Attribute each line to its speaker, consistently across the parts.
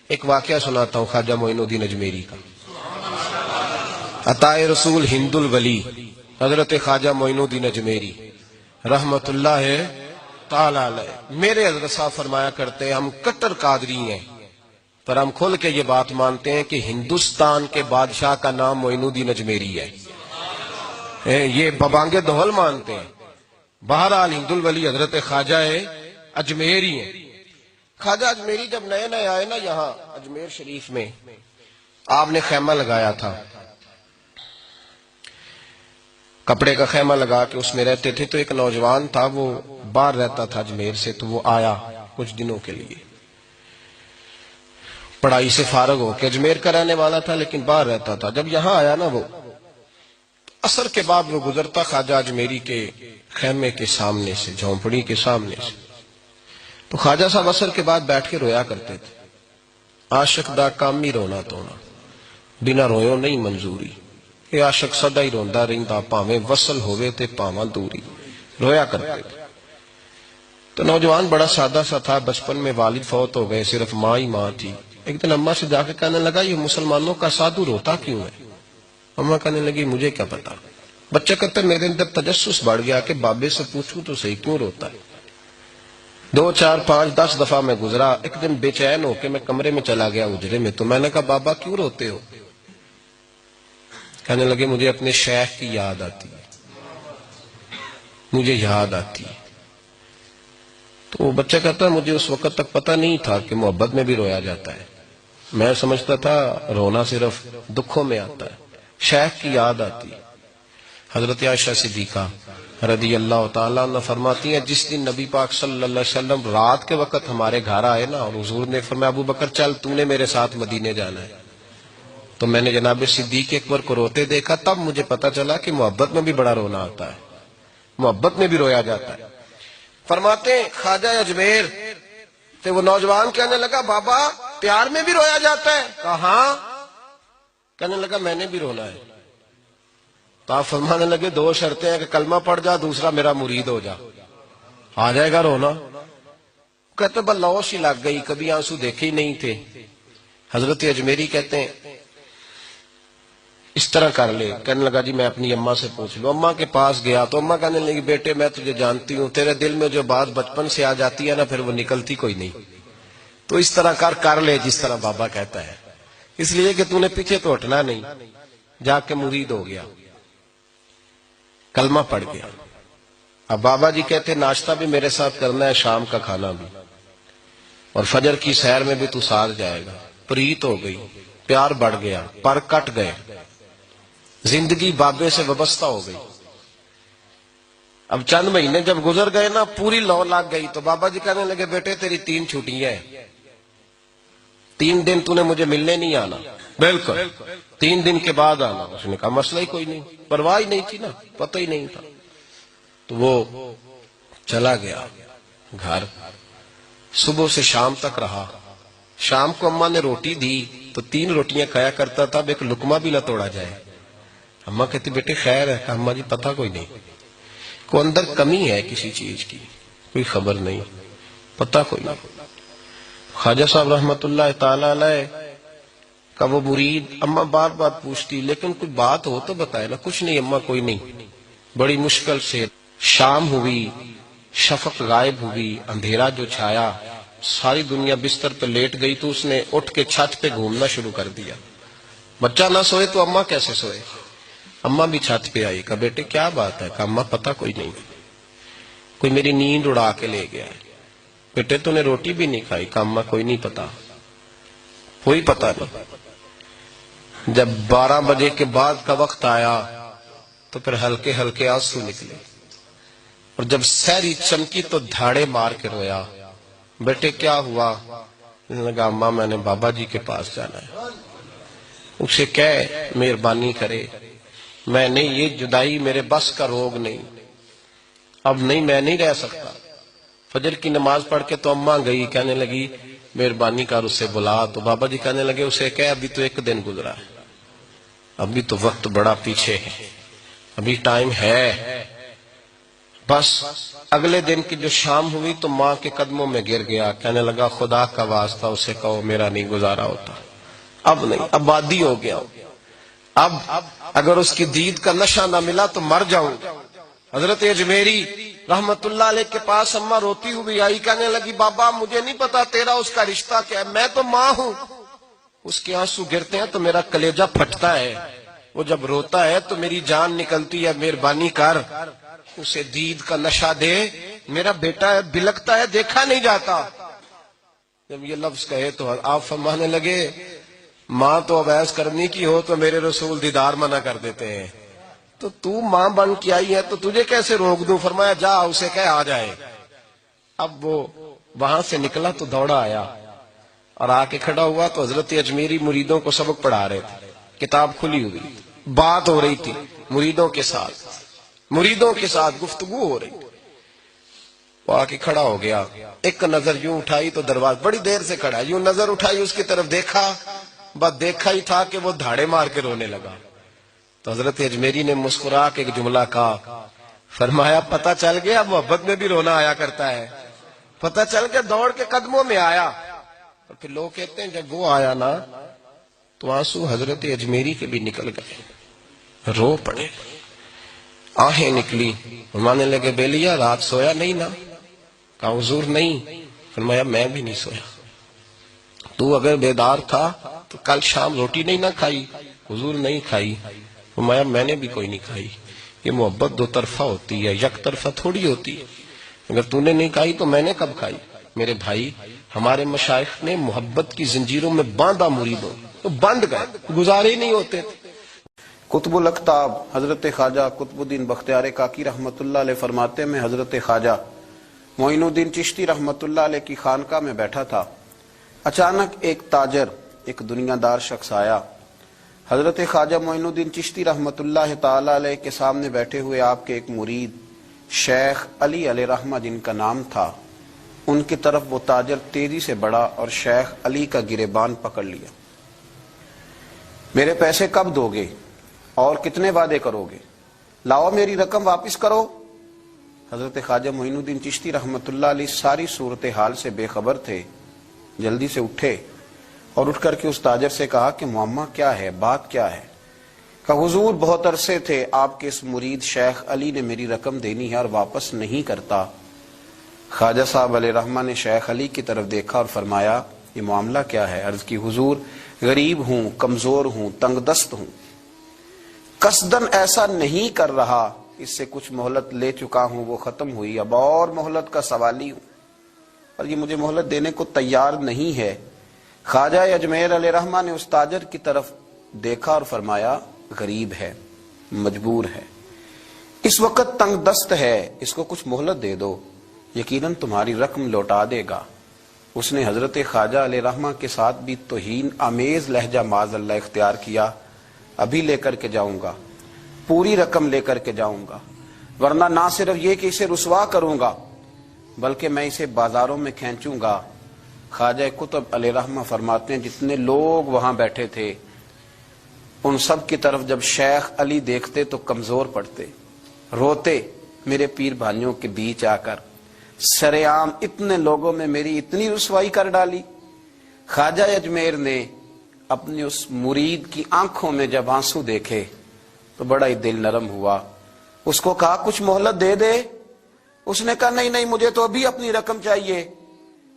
Speaker 1: ایک واقعہ سناتا ہوں خواجہ معین الدین اجمیری کا. عطائے رسول ہند الولی حضرت خواجہ معین الدین اجمیری رحمت اللہ تعالی علیہ. میرے حضرت صاحب فرمایا کرتے ہیں ہم کٹر قادری ہیں، پر ہم کھل کے یہ بات مانتے ہیں کہ ہندوستان کے بادشاہ کا نام معین الدین اجمیری ہے. یہ ببانگ دہل مانتے ہیں. بہرحال ہند الولی حضرت خواجہ اجمیری ہیں. خواجہ اجمیری جب نئے نئے آئے نا یہاں اجمیر شریف میں، آپ نے خیمہ لگایا تھا، کپڑے کا خیمہ لگا کے اس میں رہتے تھے. تو ایک نوجوان تھا، وہ باہر رہتا تھا اجمیر سے، تو وہ آیا کچھ دنوں کے لیے، پڑھائی سے فارغ ہو کے. اجمیر کا رہنے والا تھا لیکن باہر رہتا تھا. جب یہاں آیا نا، وہ عصر کے بعد وہ گزرتا خواجہ اجمیری کے خیمے کے سامنے سے، جھونپڑی کے سامنے سے، تو خواجہ صاحب عصر کے بعد بیٹھ کے رویا کرتے تھے. عاشق دا کام ہی رونا تونا، بنا رویوں نہیں منظوری. یہ عاشق سدا ہی روندا رہندا، پاویں وصل ہوئے تے پاواں دوری. رویا کرتے تھے. تو نوجوان بڑا سادہ سا تھا، بچپن میں والد فوت ہو گئے، صرف ماں ہی ماں تھی. ایک دن اماں سے جا کے کہنے لگا یہ مسلمانوں کا سادھو روتا کیوں ہے؟ اماں کہنے لگی مجھے کیا پتا. بچہ کہتا ہے میرے اندر تجسس بڑھ گیا کہ بابے سے پوچھوں تو صحیح کیوں روتا ہے. 2 4 5 10 دفعہ میں گزرا. ایک دن بے چین ہو کے میں کمرے میں چلا گیا اجرے میں. تو میں نے کہا بابا کیوں روتے ہو؟ کہنے لگے مجھے اپنے شیخ کی یاد آتی ہے، مجھے یاد آتی ہے. تو بچہ کہتا ہے مجھے اس وقت تک پتہ نہیں تھا کہ محبت میں بھی رویا جاتا ہے. میں سمجھتا تھا رونا صرف دکھوں میں آتا ہے. شیخ کی یاد آتی ہے. حضرت عائشہ صدیقہ رضی اللہ تعالیٰ عنہ فرماتی ہیں جس دن نبی پاک صلی اللہ علیہ وسلم رات کے وقت ہمارے گھر آئے نا، اور حضور نے فرمایا ابو بکر چل تو نے میرے ساتھ مدینے جانا ہے، تو میں نے جناب صدیق اکبر کو روتے دیکھا. تب مجھے پتا چلا کہ محبت میں بھی بڑا رونا آتا ہے، محبت میں بھی رویا جاتا ہے. فرماتے ہیں خواجہ اجمیر تو وہ نوجوان کہنے لگا بابا پیار میں بھی رویا جاتا ہے؟ کہاں؟ کہنے لگا میں نے بھی رونا ہے. تو آپ فرمانے لگے 2 شرطیں ہیں کہ کلمہ پڑھ جا، دوسرا میرا مرید ہو جا، آ جائے گا رونا. کہتے بلوش ہی لگ گئی، کبھی آنسو دیکھے ہی نہیں تھے. حضرت اجمیری کہتے ہیں اس طرح کر لے. کہنے لگا جی میں اپنی اماں سے پوچھ لوں. اماں کے پاس گیا تو اماں کہنے لگی بیٹے میں تجھے جانتی ہوں، تیرے دل میں جو بات بچپن سے آ جاتی ہے نا پھر وہ نکلتی کوئی نہیں. تو اس طرح کر لے جس طرح بابا کہتا ہے، اس لیے کہ تو نے پیچھے تو ہٹنا نہیں. جا کے مرید ہو گیا، کلمہ پڑھ گیا. اب بابا جی کہتے ناشتہ بھی میرے ساتھ کرنا ہے، شام کا کھانا بھی، اور فجر کی سیر میں بھی تو ساتھ جائے گا. پریت ہو گئی، پیار بڑھ گیا، پر کٹ گئے، زندگی بابے سے وابستہ ہو گئی. اب چند مہینے جب گزر گئے نا پوری لو لگ گئی. تو بابا جی کہنے لگے بیٹے تیری 3 چھٹیاں ہیں، 3 دن تو نے مجھے ملنے نہیں آنا. بالکل 3 دن کے بعد آنا. اس نے کہا مسئلہ ہی کوئی نہیں، پرواہ ہی نہیں تھی نا، پتہ ہی نہیں تھا. تو وہ چلا گیا گھر، صبح سے شام تک رہا. شام کو اماں نے روٹی دی تو 3 روٹیاں کھایا کرتا تھا، اب ایک لقمہ بھی نہ توڑا جائے. اماں کہتی بیٹے خیر ہے؟ کہا اماں جی پتہ کوئی نہیں، کوئی اندر کمی ہے کسی چیز کی، کوئی خبر نہیں، پتہ کوئی نہیں. خواجہ صاحب رحمت اللہ تعالی علیہ کا وہ مرید اماں بار بار پوچھتی لیکن کوئی بات ہو تو بتائے نا. کچھ نہیں اماں کوئی نہیں. بڑی مشکل سے شام ہوئی، شفق غائب ہوئی، اندھیرا جو چھایا، ساری دنیا بستر پہ لیٹ گئی. تو اس نے اٹھ کے چھت پہ گھومنا شروع کر دیا. بچہ نہ سوئے تو اماں کیسے سوئے؟ اماں بھی چھت پہ آئی. کہا بیٹے کیا بات ہے؟ کہا اماں پتہ کوئی نہیں، کوئی میری نیند اڑا کے لے گیا ہے. بیٹے تو نے روٹی بھی نہیں کھائی؟ کہا اماں کوئی نہیں پتا، کوئی پتہ نہیں. جب 12 بجے کے بعد کا وقت آیا تو پھر ہلکے ہلکے آنسو نکلے، اور جب سحری چمکی تو دھاڑے مار کے رویا. بیٹے کیا ہوا؟ لگا اماں میں نے بابا جی کے پاس جانا ہے، اسے کہے مہربانی کرے، میں نہیں، یہ جدائی میرے بس کا روگ نہیں، اب نہیں میں نہیں رہ سکتا. فجر کی نماز پڑھ کے تو اماں گئی، کہنے لگی مہربانی کر اسے بلا. تو بابا جی کہنے لگے اسے کہے ابھی تو 1 دن گزرا ہے، ابھی تو وقت بڑا پیچھے ہے، ابھی ٹائم ہے. بس اگلے دن کی جو شام ہوئی تو ماں کے قدموں میں گر گیا، کہنے لگا خدا کا واسطہ اسے کہو میرا نہیں گزارا ہوتا، اب نہیں، اب عادی ہو گیا، اب اگر اس کی دید کا نشہ نہ ملا تو مر جاؤں۔ حضرت اجمیری رحمت اللہ علیہ کے پاس اماں روتی ہوئی آئی، کہنے لگی بابا مجھے نہیں پتا تیرا اس کا رشتہ کیا ہے، میں تو ماں ہوں۔ اس کے آنسو گرتے ہیں تو میرا کلیجہ پھٹتا ہے، وہ جب روتا ہے تو میری جان نکلتی ہے، مہربانی کر اسے دید کا نشہ دے، میرا بیٹا ہے بلکتا ہے دیکھا نہیں جاتا۔ جب یہ لفظ کہے تو آپ فرمانے لگے ماں تو اب ایس کرنی کی ہو تو میرے رسول دیدار منع کر دیتے ہیں، تو ماں بن کے آئی ہے تو تجھے کیسے روک دوں؟ فرمایا جا اسے کہہ آ جائے۔ اب وہ وہاں سے نکلا تو دوڑا آیا اور آ کے کھڑا ہوا تو حضرت اجمیری مریدوں کو سبق پڑھا رہے تھے، کتاب کھلی ہوئی، بات ہو رہی تھی مریدوں کے ساتھ گفتگو ہو رہی۔ وہ آ کے کھڑا ہو گیا، ایک نظر یوں اٹھائی تو دروازہ، بڑی دیر سے کھڑا، یوں نظر اٹھائی اس کی طرف دیکھا، بس دیکھا ہی تھا کہ وہ دھاڑے مار کے رونے لگا۔ تو حضرت اجمیری نے مسکرا کے ایک جملہ کہا، فرمایا پتہ چل گیا محبت میں بھی رونا آیا کرتا ہے، پتہ چل گیا، دوڑ کے قدموں میں آیا۔ اور پھر لوگ کہتے ہیں جب وہ آیا نا تو آنسو حضرت اجمیری کے بھی نکل گئے، رو پڑے، آہیں نکلی۔ فرمانے لگے بیلیا رات سویا نہیں نا؟ کہا حضور نہیں۔ فرمایا میں بھی نہیں سویا، تو اگر بیدار تھا تو کل شام روٹی نہیں نہ کھائی؟ حضور نہیں کھائی۔ فرمایا میں نے بھی کوئی نہیں کھائی۔ یہ محبت دو طرفہ ہوتی ہے، یک طرفہ تھوڑی ہوتی ہے، اگر تو نے نہیں کھائی تو میں نے کب کھائی؟ میرے بھائی ہمارے مشائخ نے محبت کی زنجیروں میں باندھا مریدوں، تو بند گئے، گزارے ہی نہیں ہوتے تھے۔
Speaker 2: قطب الاقطاب حضرت خواجہ قطب الدین بختیار کاکی رحمت اللہ علیہ فرماتے میں حضرت خواجہ معین الدین چشتی رحمت اللہ علیہ کی خانقاہ میں بیٹھا تھا، اچانک ایک تاجر، ایک دنیا دار شخص آیا۔ حضرت خواجہ معین الدین چشتی رحمت اللہ تعالی علیہ کے سامنے بیٹھے ہوئے آپ کے ایک مرید شیخ علی علیہ رحمہ جن کا نام تھا، ان کی طرف وہ تاجر تیزی سے بڑھا اور شیخ علی کا گریبان پکڑ لیا۔ میرے پیسے کب دو گے اور کتنے وعدے کرو گے؟ لاؤ میری رقم واپس کرو۔ حضرت خواجہ معین الدین چشتی رحمت اللہ علیہ ساری صورتحال سے بے خبر تھے، جلدی سے اٹھے اور اٹھ کر کے اس تاجر سے کہا کہ معمہ کیا ہے، بات کیا ہے؟ کہ حضور بہت عرصے تھے آپ کے اس مرید شیخ علی نے میری رقم دینی ہے اور واپس نہیں کرتا۔ خواجہ صاحب علیہ رحمہ نے شیخ علی کی طرف دیکھا اور فرمایا یہ معاملہ کیا ہے؟ عرض کی حضور غریب ہوں، کمزور ہوں، تنگ دست ہوں، قصدن ایسا نہیں کر رہا، اس سے کچھ مہلت لے چکا ہوں، وہ ختم ہوئی، اب اور مہلت کا سوالی ہوں اور یہ مجھے مہلت دینے کو تیار نہیں ہے۔ خواجہ اجمیر علیہ رحمہ نے اس تاجر کی طرف دیکھا اور فرمایا غریب ہے، مجبور ہے، اس وقت تنگ دست ہے، اس کو کچھ مہلت دے دو، یقیناً تمہاری رقم لوٹا دے گا۔ اس نے حضرت خواجہ علیہ رحمہ کے ساتھ بھی توہین آمیز لہجہ معاذ اللہ اختیار کیا، ابھی لے کر کے جاؤں گا، پوری رقم لے کر کے جاؤں گا، ورنہ نہ صرف یہ کہ اسے رسوا کروں گا بلکہ میں اسے بازاروں میں کھینچوں گا۔ خواجہ قطب علیہ رحمہ فرماتے ہیں جتنے لوگ وہاں بیٹھے تھے ان سب کی طرف جب شیخ علی دیکھتے تو کمزور پڑتے، روتے، میرے پیر بھائیوں کے بیچ آ کر سرعام اتنے لوگوں میں میری اتنی رسوائی کر ڈالی۔ خواجہ اجمیر نے اپنی اس مرید کی آنکھوں میں جب آنسو دیکھے تو بڑا ہی دل نرم ہوا، اس کو کہا کچھ مہلت دے دے، اس نے کہا نہیں نہیں مجھے تو ابھی اپنی رقم چاہیے۔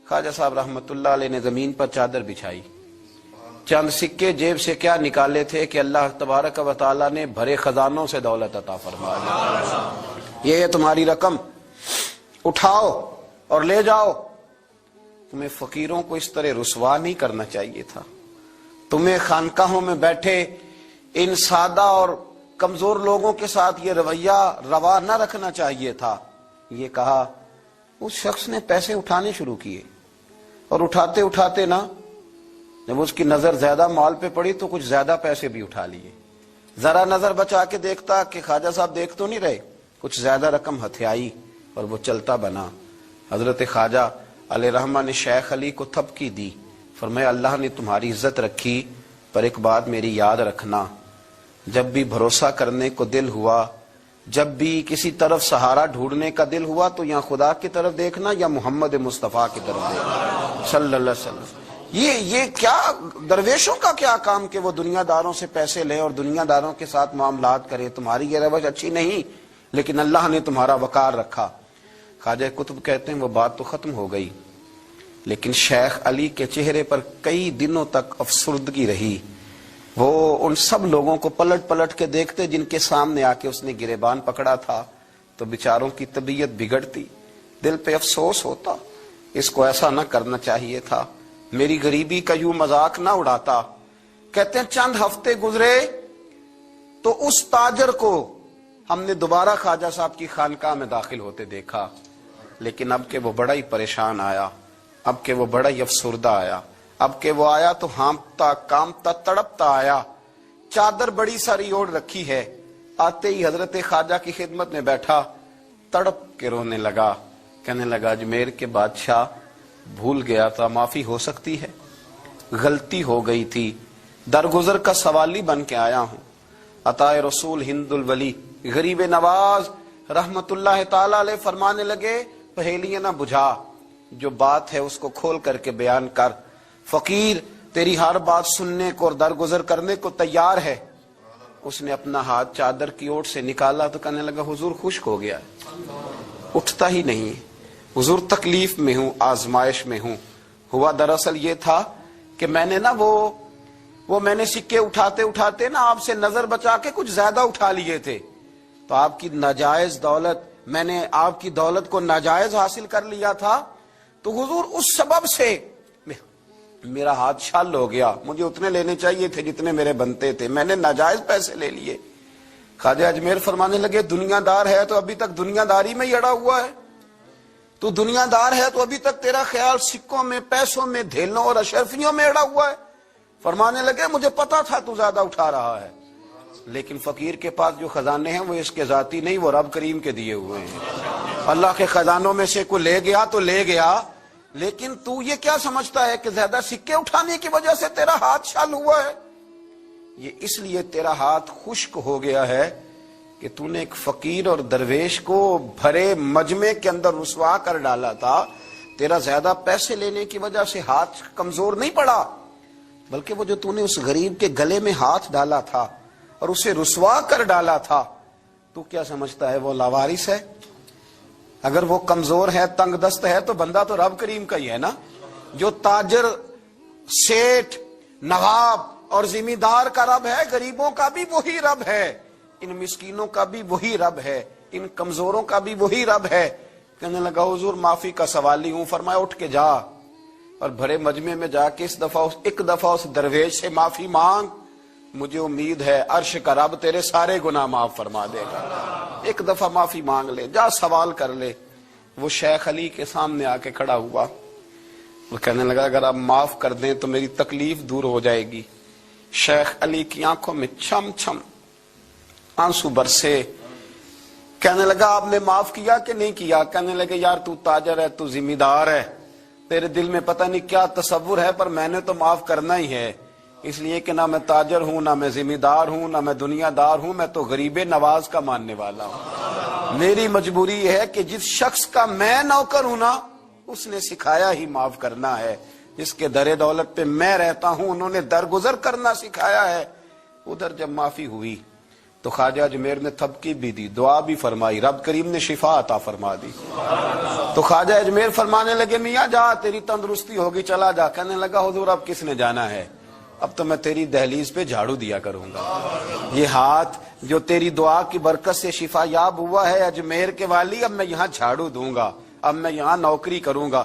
Speaker 2: خواجہ صاحب رحمت اللہ علیہ نے زمین پر چادر بچھائی، چند سکے جیب سے کیا نکالے تھے کہ اللہ تبارک و تعالیٰ نے بھرے خزانوں سے دولت عطا فرما دی، یہ ہے تمہاری رقم، اٹھاؤ اور لے جاؤ۔ تمہیں فقیروں کو اس طرح رسوا نہیں کرنا چاہیے تھا، تمہیں خانقاہوں میں بیٹھے ان سادہ اور کمزور لوگوں کے ساتھ یہ رویہ روا نہ رکھنا چاہیے تھا۔ یہ کہا، اس شخص نے پیسے اٹھانے شروع کیے اور اٹھاتے اٹھاتے نا جب اس کی نظر زیادہ مال پہ پڑی تو کچھ زیادہ پیسے بھی اٹھا لیے، ذرا نظر بچا کے دیکھتا کہ خواجہ صاحب دیکھ تو نہیں رہے، کچھ زیادہ رقم ہتھیائی اور وہ چلتا بنا۔ حضرت خواجہ علیہ رحمہ نے شیخ علی کو تھپکی دی، فرمایا اللہ نے تمہاری عزت رکھی، پر ایک بات میری یاد رکھنا، جب بھی بھروسہ کرنے کو دل ہوا جب بھی کسی طرف سہارا ڈھونڈنے کا دل ہوا تو یا خدا کی طرف دیکھنا یا محمد مصطفیٰ کی طرف دیکھنا صلی اللہ علیہ وسلم۔ یہ کیا درویشوں کا کیا کام کہ وہ دنیا داروں سے پیسے لے اور دنیا داروں کے ساتھ معاملات کرے، تمہاری یہ روش اچھی نہیں، لیکن اللہ نے تمہارا وقار رکھا۔ خواجہ قطب کہتے ہیں وہ بات تو ختم ہو گئی، لیکن شیخ علی کے چہرے پر کئی دنوں تک افسردگی رہی۔ وہ ان سب لوگوں کو پلٹ پلٹ کے دیکھتے جن کے سامنے آ کے اس نے گریبان پکڑا تھا، تو بیچاروں کی طبیعت بگڑتی، دل پہ افسوس ہوتا، اس کو ایسا نہ کرنا چاہیے تھا، میری غریبی کا یوں مذاق نہ اڑاتا۔ کہتے ہیں چند ہفتے گزرے تو اس تاجر کو ہم نے دوبارہ خواجہ صاحب کی خانقاہ میں داخل ہوتے دیکھا، لیکن اب کہ وہ بڑا ہی پریشان آیا، اب کہ وہ بڑا ہی افسردہ آیا، اب کہ وہ آیا تو ہانپتا کامتا تڑپتا آیا، چادر بڑی ساری اوڑھ رکھی ہے، آتے ہی حضرت خواجہ کی خدمت میں بیٹھا، تڑپ کے رونے لگا، کہنے لگا اجمیر کے بادشاہ بھول گیا تھا، معافی ہو سکتی ہے، غلطی ہو گئی تھی، درگزر کا سوالی بن کے آیا ہوں۔ عطائے رسول ہند الولی غریب نواز رحمت اللہ تعالی علیہ فرمانے لگے پہیلیاں نہ بجھا، جو بات ہے اس کو کھول کر کے بیان کر، فقیر تیری ہر بات سننے کو اور درگزر کرنے کو تیار ہے۔ اس نے اپنا ہاتھ چادر کی اوٹ سے نکالا تو کہنے لگا حضور خشک ہو گیا ہے، اٹھتا ہی نہیں، حضور تکلیف میں ہوں، آزمائش میں ہوں۔ ہوا دراصل یہ تھا کہ میں نے نا وہ میں نے سکے اٹھاتے اٹھاتے نا آپ سے نظر بچا کے کچھ زیادہ اٹھا لیے تھے، تو آپ کی ناجائز دولت، میں نے آپ کی دولت کو ناجائز حاصل کر لیا تھا، تو حضور اس سبب سے میرا ہاتھ چھل ہو گیا، مجھے اتنے لینے چاہیے تھے جتنے میرے بنتے تھے، میں نے ناجائز پیسے لے لیے۔ خواجہ اجمیر فرمانے لگے دنیا دار ہے تو ابھی تک دنیا داری میں ہی اڑا ہوا ہے، تو دنیا دار ہے تو ابھی تک تیرا خیال سکوں میں، پیسوں میں، دھیلوں اور اشرفیوں میں اڑا ہوا ہے۔ فرمانے لگے مجھے پتا تھا تو زیادہ اٹھا رہا ہے، لیکن فقیر کے پاس جو خزانے ہیں وہ اس کے ذاتی نہیں، وہ رب کریم کے دیے ہوئے ہیں۔ اللہ کے خزانوں میں سے کوئی لے گیا تو لے گیا، لیکن تو یہ کیا سمجھتا ہے کہ زیادہ سکے اٹھانے کی وجہ سے تیرا ہاتھ چھل ہوا ہے؟ یہ اس لیے تیرا ہاتھ خشک ہو گیا ہے کہ تو نے ایک فقیر اور درویش کو بھرے مجمع کے اندر رسوا کر ڈالا تھا۔ تیرا زیادہ پیسے لینے کی وجہ سے ہاتھ کمزور نہیں پڑا، بلکہ وہ جو تو نے اس غریب کے گلے میں ہاتھ ڈالا تھا اور اسے رسوا کر ڈالا تھا، تو کیا سمجھتا ہے وہ لاوارث ہے؟ اگر وہ کمزور ہے، تنگ دست ہے، تو بندہ تو رب کریم کا ہی ہے نا۔ جو تاجر، سیٹھ، نواب اور ذمہ دار کا رب ہے، غریبوں کا بھی وہی رب ہے، ان مسکینوں کا بھی وہی رب ہے، ان کمزوروں کا بھی وہی رب ہے۔ کہنے لگا حضور معافی کا سوالی ہوں۔ فرمایا اٹھ کے جا اور بھرے مجمع میں جا کے ایک دفعہ اس درویش سے معافی مانگ، مجھے امید ہے عرش کا رب تیرے سارے گناہ معاف فرما دے گا۔ ایک دفعہ معافی مانگ لے، جا سوال کر لے۔ وہ شیخ علی کے سامنے آ کے کھڑا ہوا، وہ کہنے لگا اگر آپ معاف کر دیں تو میری تکلیف دور ہو جائے گی۔ شیخ علی کی آنکھوں میں چھم چھم آنسو برسے۔ کہنے لگا آپ نے معاف کیا کہ نہیں کیا؟ کہنے لگے یار تو تاجر ہے، تو ذمہ دار ہے، تیرے دل میں پتہ نہیں کیا تصور ہے، پر میں نے تو معاف کرنا ہی ہے، اس لیے کہ نہ میں تاجر ہوں، نہ میں ذمہ دار ہوں، نہ میں دنیا دار ہوں، میں تو غریب نواز کا ماننے والا ہوں۔ میری مجبوری یہ ہے کہ جس شخص کا میں نوکر ہوں نا، اس نے سکھایا ہی معاف کرنا ہے، جس کے در دولت پہ میں رہتا ہوں انہوں نے درگزر کرنا سکھایا ہے۔ ادھر جب معافی ہوئی تو خواجہ اجمیر نے تھپکی بھی دی، دعا بھی فرمائی، رب کریم نے شفا عطا فرما دی۔ تو خواجہ اجمیر فرمانے لگے میاں جا، تیری تندرستی ہوگی، چلا جا۔ کہنے لگا حضور اب کس نے جانا ہے، اب تو میں تیری دہلیز پہ جھاڑو دیا کروں گا۔ یہ ہاتھ جو تیری دعا کی برکت سے شفا یاب ہوا ہے اجمیر کے والی، اب میں یہاں جھاڑو دوں گا، اب میں یہاں نوکری کروں گا۔